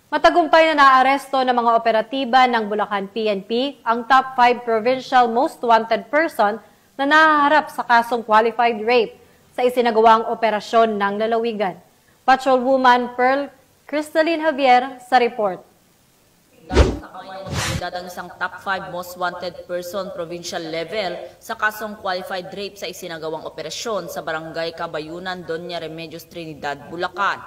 Matagumpay na naaresto ng mga operatiba ng Bulacan PNP ang top 5 provincial most wanted person na nahaharap sa kasong qualified rape sa isinagawang operasyon ng lalawigan. Patrolwoman Pearl Cristalline Javier sa report. Ang isang top 5 most wanted person provincial level sa kasong qualified rape sa isinagawang operasyon sa Barangay Kabayunan, Doña Remedios, Trinidad, Bulacan.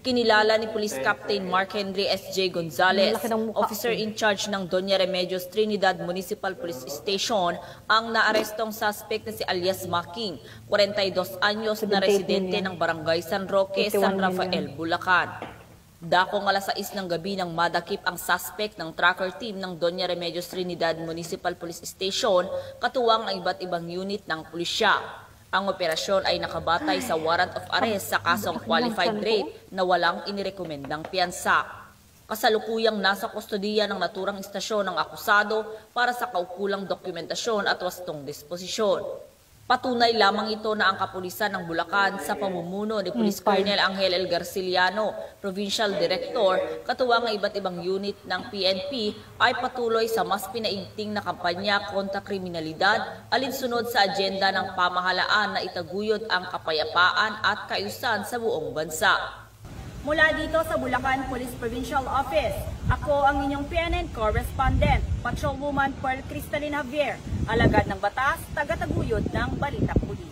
Kinilala ni Police Captain Mark Henry S.J. Gonzales, officer in charge ng Doña Remedios, Trinidad Municipal Police Station, ang naarestong suspect na si alias Making, 42 anyos na residente ng Barangay San Roque, San Rafael, Bulacan. Dakong alas 6 ng gabi nang madakip ang suspect ng tracker team ng Doña Remedios Trinidad Municipal Police Station, katuwang ang iba't ibang unit ng pulisya. Ang operasyon ay nakabatay sa warrant of arrest sa kasong qualified rape na walang inirekomendang piyansa. Kasalukuyang nasa kustodiya ng naturang istasyon ng akusado para sa kaukulang dokumentasyon at wastong disposisyon. Patunay lamang ito na ang kapulisan ng Bulacan sa pamumuno ni Police Colonel Angel L. Garciliano, Provincial Director, katuwang ang iba't ibang unit ng PNP ay patuloy sa mas pinaigting na kampanya kontra kriminalidad alinsunod sa agenda ng pamahalaan na itaguyod ang kapayapaan at kaayusan sa buong bansa. Mula dito sa Bulacan Police Provincial Office, ako ang inyong PNN correspondent, Patrolwoman Pearl Cristalline Javier, alagad ng batas, tagataguyod ng Balitang Pulis.